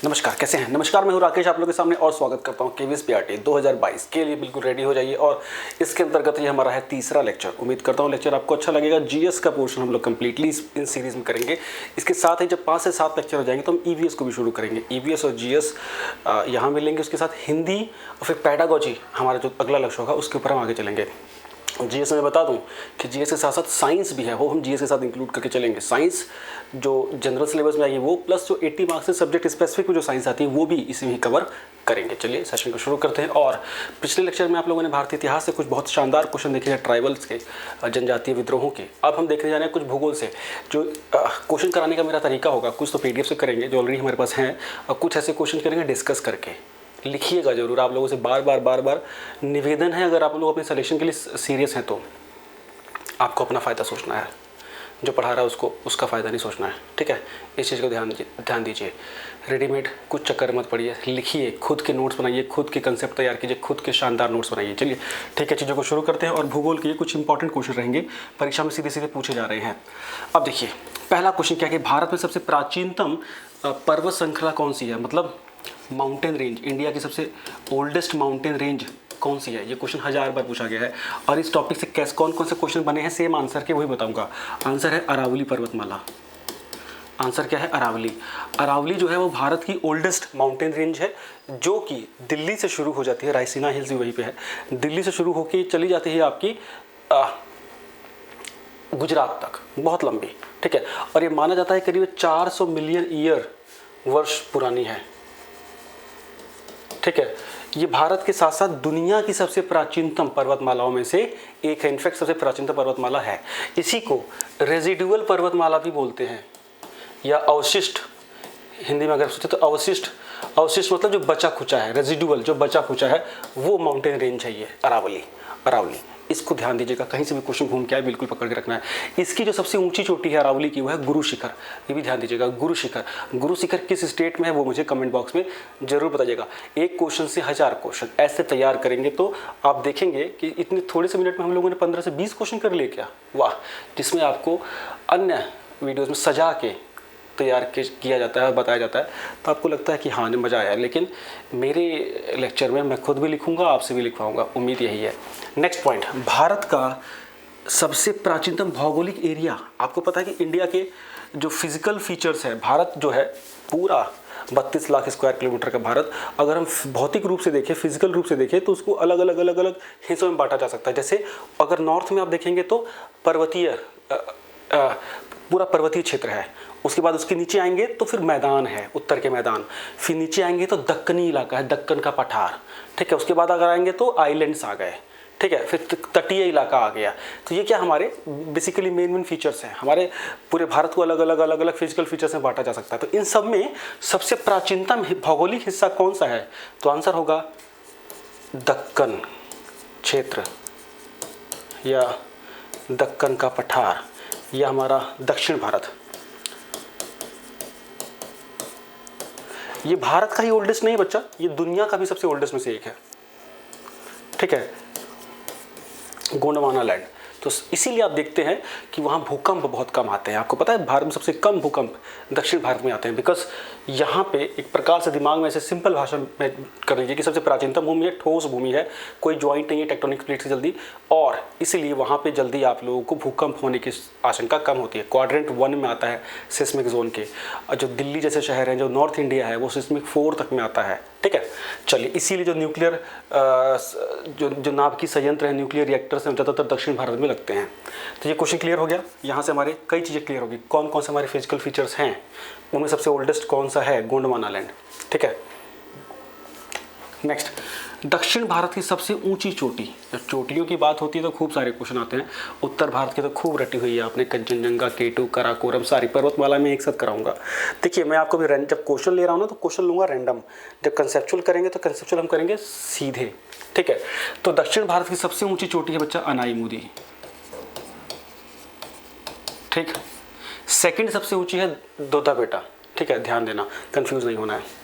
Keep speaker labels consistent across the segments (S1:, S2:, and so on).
S1: नमस्कार, कैसे हैं? नमस्कार, मैं हूं राकेश, आप लोगों के सामने और स्वागत करता हूं केवीएस पीआरटी 2022 के लिए। बिल्कुल रेडी हो जाइए और इसके अंतर्गत ये हमारा है तीसरा लेक्चर। उम्मीद करता हूं लेक्चर आपको अच्छा लगेगा। जीएस का पोर्शन हम लोग कंप्लीटली इन सीरीज में करेंगे। इसके साथ ही जब 5 से 7 लेक्चर हो जाएंगे तो हम ईवीएस को भी शुरू करेंगे। ईवीएस और जीएस यहाँ मिलेंगे, उसके साथ हिंदी और फिर पेडागोजी हमारा जो अगला लक्ष्य होगा उसके ऊपर हम आगे चलेंगे। जीएस में बता दूं कि जीएस के साथ साथ साइंस भी है, वो हम जीएस के साथ इंक्लूड करके चलेंगे। साइंस जो जनरल सिलेबस में आएगी वो, प्लस जो 80 मार्क्स से सब्जेक्ट स्पेसिफिक में जो साइंस आती है वो भी इसी में कवर करेंगे। चलिए सेशन को शुरू करते हैं। और पिछले लेक्चर में आप लोगों ने भारतीय इतिहास से कुछ बहुत शानदार क्वेश्चन देखे हैं, ट्राइबल्स के, जनजातीय विद्रोहों के। अब हम देखने जा रहे हैं कुछ भूगोल से। जो क्वेश्चन कराने का मेरा तरीका होगा, कुछ तो पीडीएफ से करेंगे जो ऑलरेडी हमारे पास हैं, और कुछ ऐसे क्वेश्चन करेंगे डिस्कस करके। लिखिएगा जरूर, आप लोगों से बार बार निवेदन है, अगर आप लोग अपने सिलेक्शन के लिए सीरियस हैं तो आपको अपना फ़ायदा सोचना है, जो पढ़ा रहा है उसको उसका फ़ायदा नहीं सोचना है, ठीक है। इस चीज़ को ध्यान दीजिए। रेडीमेड कुछ चक्कर मत पड़िए, लिखिए, खुद के नोट्स बनाइए, खुद के कंसेप्ट तैयार कीजिए, खुद के शानदार नोट्स बनाइए। चलिए ठीक है, चीज़ों को शुरू करते हैं। और भूगोल के कुछ इंपॉर्टेंट क्वेश्चन रहेंगे, परीक्षा में सीधे सीधे पूछे जा रहे हैं। अब देखिए पहला क्वेश्चन क्या है कि भारत में सबसे प्राचीनतम पर्वत श्रृंखला कौन सी है, मतलब माउंटेन रेंज, इंडिया की सबसे ओल्डेस्ट माउंटेन रेंज कौन सी है। ये क्वेश्चन 1000 बार पूछा गया है। और इस टॉपिक से कैसे कौन कौन से क्वेश्चन बने हैं सेम आंसर के, वही बताऊंगा। आंसर है अरावली पर्वतमाला। आंसर क्या है? अरावली। अरावली जो है वो भारत की ओल्डेस्ट माउंटेन रेंज है, जो कि दिल्ली से शुरू हो जाती है। रायसीना हिल्स भी वहीं पे है। दिल्ली से शुरू होकर चली जाती है आपकी गुजरात तक, बहुत लंबी, ठीक है। और ये माना जाता है करीब 400 मिलियन ईयर वर्ष पुरानी है, ठीक है। ये भारत के साथ साथ दुनिया की सबसे प्राचीनतम पर्वतमालाओं में से एक है। इनफैक्ट सबसे प्राचीनतम पर्वतमाला है। इसी को रेजिडुअल पर्वतमाला भी बोलते हैं, या अवशिष्ट। हिंदी में अगर सोचे तो अवशिष्ट मतलब जो बचा खुचा है, रेजिडुअल जो बचा खुचा है, वो माउंटेन रेंज है ये अरावली। इसको ध्यान दीजिएगा, कहीं से भी क्वेश्चन घूम के आए बिल्कुल पकड़ के रखना है। इसकी जो सबसे ऊंची चोटी है अरावली की, वो है गुरु शिखर। ये भी ध्यान दीजिएगा, गुरु शिखर किस स्टेट में है वो मुझे कमेंट बॉक्स में जरूर बताइएगा। एक क्वेश्चन से 1000 क्वेश्चन ऐसे तैयार करेंगे तो आप देखेंगे कि इतने थोड़े से मिनट में हम लोगों ने 15 से 20 क्वेश्चन कर लिए क्या, वाह। जिसमें आपको अन्य वीडियोज़ में सजा के तैयार किया जाता है और बताया जाता है, तो आपको लगता है कि हाँ मज़ा आया। लेकिन मेरे लेक्चर में मैं खुद भी लिखूंगा, आपसे भी लिखवाऊंगा, उम्मीद यही है। नेक्स्ट पॉइंट, भारत का सबसे प्राचीनतम भौगोलिक एरिया। आपको पता है कि इंडिया के जो फिजिकल फीचर्स है, भारत जो है पूरा 32 लाख स्क्वायर किलोमीटर का भारत, अगर हम भौतिक रूप से देखें, फिजिकल रूप से देखें, तो उसको अलग अलग हिस्सों में बांटा जा सकता है। जैसे अगर नॉर्थ में आप देखेंगे तो पूरा पर्वतीय क्षेत्र है। उसके बाद उसके नीचे आएंगे तो फिर मैदान है, उत्तर के मैदान। फिर नीचे आएंगे तो दक्कनी इलाका है, दक्कन का पठार, ठीक है। उसके बाद अगर आएंगे तो आइलैंड्स आ गए, ठीक है। फिर तटीय इलाका आ गया। तो ये क्या हमारे बेसिकली मेन फीचर्स हैं। हमारे पूरे भारत को अलग अलग फिजिकल फीचर्स में बांटा जा सकता है। तो इन सब में सबसे प्राचीनतम भौगोलिक हिस्सा कौन सा है, तो आंसर होगा दक्कन क्षेत्र या दक्कन का पठार, या हमारा दक्षिण भारत। ये भारत का ही ओल्डेस्ट नहीं बच्चा, ये दुनिया का भी सबसे ओल्डेस्ट में से एक है, ठीक है, गोंडवाना लैंड। तो इसीलिए आप देखते हैं कि वहाँ भूकंप बहुत कम आते हैं। आपको पता है भारत में सबसे कम भूकंप दक्षिण भारत में आते हैं, बिकॉज यहाँ पे एक प्रकार से दिमाग में ऐसे सिंपल भाषा में कर लीजिए कि सबसे प्राचीनतम भूमि है, ठोस भूमि है, कोई ज्वाइंट नहीं है टेक्टोनिक प्लेट से जल्दी, और इसलिए वहाँ पे जल्दी आप लोगों को भूकंप होने की आशंका कम होती है। क्वाड्रेंट 1 में आता है सिस्मिक जोन के। जो दिल्ली जैसे शहर हैं, जो नॉर्थ इंडिया है, वो सिस्मिक 4 तक में आता है, ठीक है। चलिए, इसीलिए जो न्यूक्लियर जो नाभिकीय संयंत्र है, न्यूक्लियर रिएक्टर्स हैं, ज़्यादातर दक्षिण भारत में लगते हैं। तो ये क्वेश्चन क्लियर हो गया। यहाँ से हमारे कई चीज़ें क्लियर होगी, कौन कौन से हमारे फिजिकल फीचर्स हैं, उनमें सबसे ओल्डेस्ट कौन सा है, गोंडवाना लैंड, ठीक है। नेक्स्ट, दक्षिण भारत की सबसे ऊंची चोटी। जब चोटियों की बात होती है तो खूब सारे क्वेश्चन आते हैं। उत्तर भारत की तो खूब रटी हुई है आपने, कंचनजंगा, केटू, काराकोरम, सारी पर्वतमाला में एक साथ कराऊंगा। देखिए, मैं आपको भी जब क्वेश्चन ले रहा हूँ ना तो क्वेश्चन लूँगा रैंडम। जब कंसेप्चुअल करेंगे तो कंसेप्चुअल हम करेंगे सीधे, ठीक है। तो दक्षिण भारत की सबसे ऊँची चोटी है बच्चा अनाईमुदी, ठीक। सेकंड सबसे ऊंची है दोदा बेटा, ठीक है, ध्यान देना, कंफ्यूज नहीं होना है।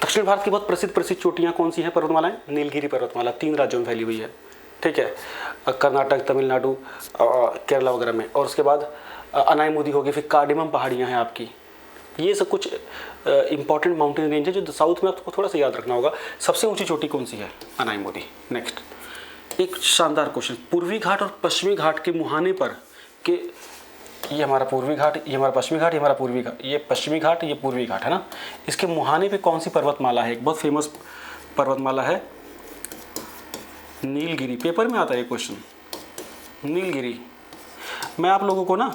S1: दक्षिण भारत की बहुत प्रसिद्ध चोटियां कौन सी हैं, पर्वतमालाएं? नीलगिरी पर्वतमाला 3 राज्यों में फैली हुई है, ठीक है, कर्नाटक, तमिलनाडु, केरला वगैरह में। और उसके बाद अनाईमुदी होगी, फिर कार्डेमम पहाड़ियाँ हैं आपकी, ये सब कुछ इंपॉर्टेंट माउंटेन रेंज है जो साउथ में आपको थोड़ा सा याद रखना होगा। सबसे ऊंची चोटी कौन सी है? अनाईमोदी। नेक्स्ट, एक शानदार क्वेश्चन, पूर्वी घाट और पश्चिमी घाट के मुहाने पर के, ये हमारा पूर्वी घाट, ये हमारा पश्चिमी घाट, ये हमारा पूर्वी घाट, ये पश्चिमी घाट, ये पूर्वी घाट है ना, इसके मुहाने पे कौन सी पर्वतमाला है? एक बहुत फेमस पर्वतमाला है नीलगिरी। पेपर में आता है ये क्वेश्चन, नीलगिरी। मैं आप लोगों को ना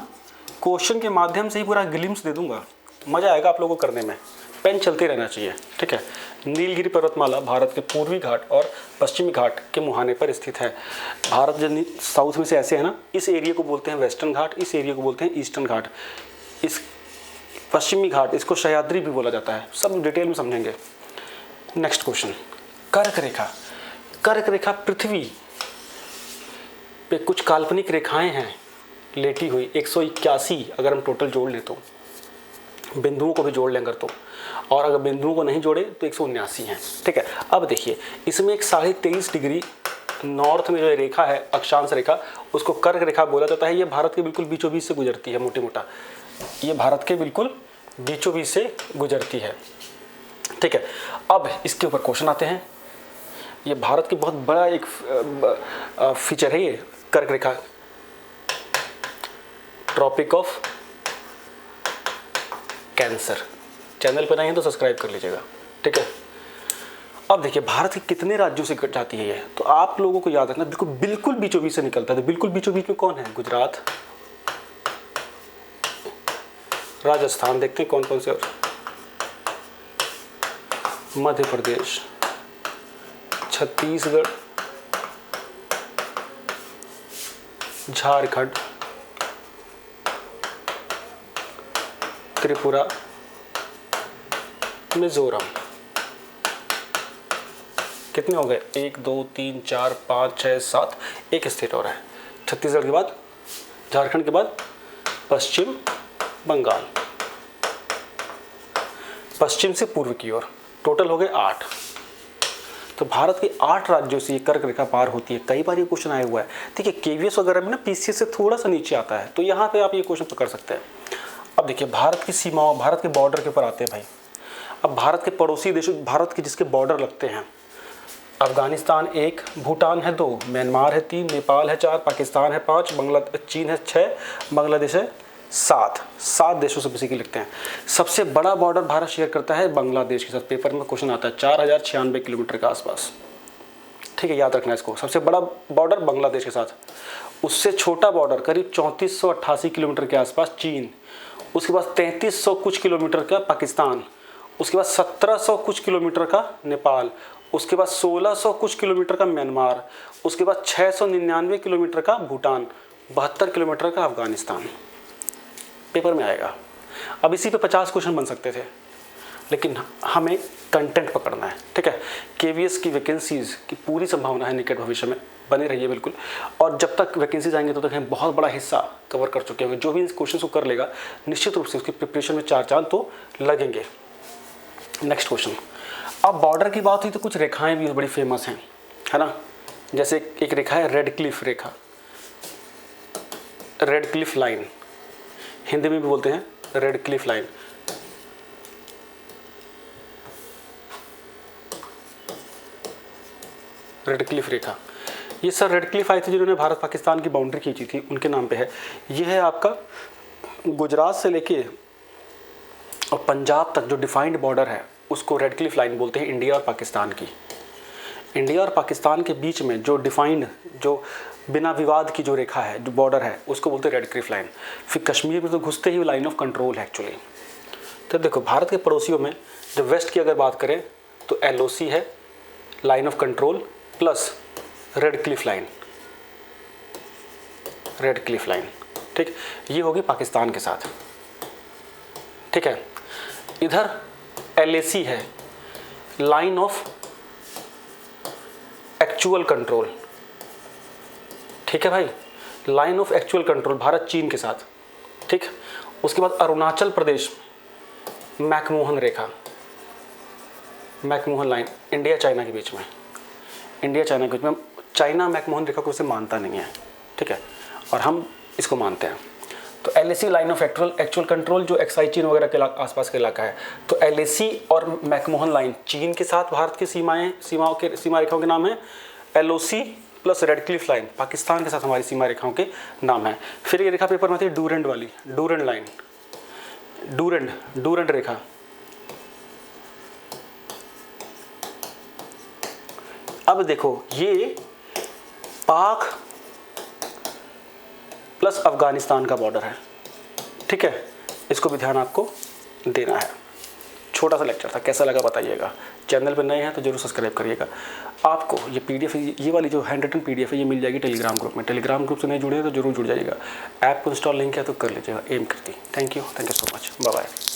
S1: क्वेश्चन के माध्यम से ही पूरा ग्लिम्स दे दूंगा, मज़ा आएगा आप लोगों को करने में, पेन चलते रहना चाहिए, ठीक है। नीलगिरी पर्वतमाला भारत के पूर्वी घाट और पश्चिमी घाट के मुहाने पर स्थित है। भारत जो साउथ में से ऐसे है ना, इस एरिया को बोलते हैं वेस्टर्न घाट, इस एरिया को बोलते हैं ईस्टर्न घाट, इस पश्चिमी घाट इसको सह्याद्री भी बोला जाता है। सब डिटेल में समझेंगे। नेक्स्ट क्वेश्चन, कर्क रेखा। कर्क रेखा पृथ्वी पे कुछ काल्पनिक रेखाएं हैं लेटी हुई, 181 अगर हम टोटल जोड़ लें तो, बिंदुओं को भी जोड़ लें अगर तो, और अगर बिंदुओं को नहीं जोड़े तो 179 हैं, ठीक है। अब देखिए इसमें एक 23.5 डिग्री नॉर्थ में जो रेखा है, अक्षांश रेखा, उसको कर्क रेखा बोला जाता है। ये भारत के बिल्कुल बीचों बीच से गुजरती है, मोटी मोटा ये भारत के बिल्कुल बीचों बीच से गुजरती है, ठीक है। अब इसके ऊपर क्वेश्चन आते हैं। ये भारत की बहुत बड़ा एक फीचर है ये कर्क रेखा, ट्रॉपिक ऑफ कैंसर। चैनल पर नहीं है तो सब्सक्राइब कर लीजिएगा, ठीक है। अब देखिए भारत के कितने राज्यों से जाती है ये, तो आप लोगों को याद रखना, बिल्कुल बीचों बीच से निकलता है। तो बिल्कुल बीचों बीच में कौन है? गुजरात, राजस्थान, देखते हैं कौन कौन से, मध्य प्रदेश, छत्तीसगढ़, झारखंड, त्रिपुरा, मिजोरम। कितने हो गए? 1 2 3 4 5 6 7, एक स्टेट और है। छत्तीसगढ़ के बाद, झारखंड के बाद पश्चिम बंगाल, पश्चिम से पूर्व की ओर, टोटल हो गए 8। तो भारत के 8 राज्यों से ये कर्क रेखा पार होती है। कई बार ये क्वेश्चन आया हुआ है, ठीक है। केवीएस वगैरह में ना पीसीएस से थोड़ा सा नीचे आता है, तो यहाँ पे आप ये क्वेश्चन पकड़ सकते हैं। अब देखिए भारत की सीमाओं, भारत के बॉर्डर के ऊपर आते हैं भाई। अब भारत के पड़ोसी देशों, भारत के जिसके बॉर्डर लगते हैं, अफगानिस्तान 1, भूटान है 2, म्यांमार है 3, नेपाल है 4, पाकिस्तान है 5, चीन है 6, बांग्लादेश है 7 देशों से बेसिकली लिखते हैं। सबसे बड़ा बॉर्डर भारत शेयर करता है बांग्लादेश के साथ। पेपर में क्वेश्चन आता है 4096 किलोमीटर के आसपास, ठीक है, याद रखना इसको। सबसे बड़ा बॉर्डर बांग्लादेश के साथ, उससे छोटा बॉर्डर करीब 3488 किलोमीटर के आसपास चीन, उसके बाद 3300 कुछ किलोमीटर का पाकिस्तान, उसके बाद 1700 कुछ किलोमीटर का नेपाल, उसके बाद 1600 कुछ किलोमीटर का म्यांमार, उसके बाद 699 किलोमीटर का भूटान, 72 किलोमीटर का अफगानिस्तान। पेपर में आएगा। अब इसी पे 50 क्वेश्चन बन सकते थे, लेकिन हमें कंटेंट पकड़ना है, ठीक है। केवीएस की वैकेंसीज़ की पूरी संभावना है निकट भविष्य में, बने रहिए बिल्कुल। और जब तक वैकेंसीज आएंगे तो तक हम बहुत बड़ा हिस्सा कवर कर चुके होंगे। जो भी इस क्वेश्चन को कर लेगा निश्चित रूप से उसकी प्रिपरेशन में 4 चांद तो लगेंगे। नेक्स्ट क्वेश्चन, अब बॉर्डर की बात हुई तो कुछ रेखाएं भी बड़ी फेमस हैं, है ना। जैसे एक रेखा है रेड क्लिफ रेखा, रेड क्लिफ लाइन, हिंदी में भी बोलते हैं Radcliffe line. Radcliffe रेखा, ये सर रेड क्लिफ आए थे जिन्होंने भारत पाकिस्तान की बाउंड्री खींची थी, उनके नाम पे है। ये है आपका गुजरात से लेके और पंजाब तक जो डिफाइंड बॉर्डर है उसको रेड क्लिफ लाइन बोलते हैं, इंडिया और पाकिस्तान की। इंडिया और पाकिस्तान के बीच में जो डिफाइंड, जो बिना विवाद की जो रेखा है, जो बॉर्डर है, उसको बोलते हैं रेड क्लिफ लाइन। फिर कश्मीर में तो घुसते ही लाइन ऑफ कंट्रोल है एक्चुअली। तो देखो भारत के पड़ोसियों में जब वेस्ट की अगर बात करें तो LOC है, line of control plus red Cliff line, Radcliffe line, ठीक। ये होगी पाकिस्तान के साथ, ठीक है। इधर LAC है, लाइन ऑफ एक्चुअल कंट्रोल, ठीक है भाई, line of actual control Bharat चीन के साथ, ठीक। उसके बाद अरुणाचल प्रदेश, मैकमोहन रेखा, मैकमोहन लाइन, इंडिया चाइना के बीच में, इंडिया चाइना के बीच में। चाइना मैकमोहन रेखा को उसे मानता नहीं है, ठीक है, और हम इसको मानते हैं। तो LAC line of actual control जो एक्साई चीन वगैरह के आसपास का इलाका है, तो LAC और मैकमोहन लाइन चीन के साथ भारत की सीमा रेखाओं के नाम है। LOC plus red Cliff line Pakistan के साथ हमारी सीमा रेखाओं के नाम है। फिर ये रेखा पेपर में आती है डूरेंट वाली, डूरेंट लाइन, डूरेंट रेखा। अब देखो ये पाक प्लस अफगानिस्तान का बॉर्डर है, ठीक है, इसको भी ध्यान आपको देना है। छोटा सा लेक्चर था, कैसा लगा बताइएगा। चैनल पर नए हैं तो जरूर सब्सक्राइब करिएगा। आपको ये PDF, ये वाली जो हैंड रिटन PDF है, ये मिल जाएगी टेलीग्राम ग्रुप में। टेलीग्राम ग्रुप से नहीं जुड़े तो जरूर जुड़ जाइएगा। ऐप को इंस्टॉल नहीं किया तो कर लीजिएगा, एम करती। Thank you so much, bye bye.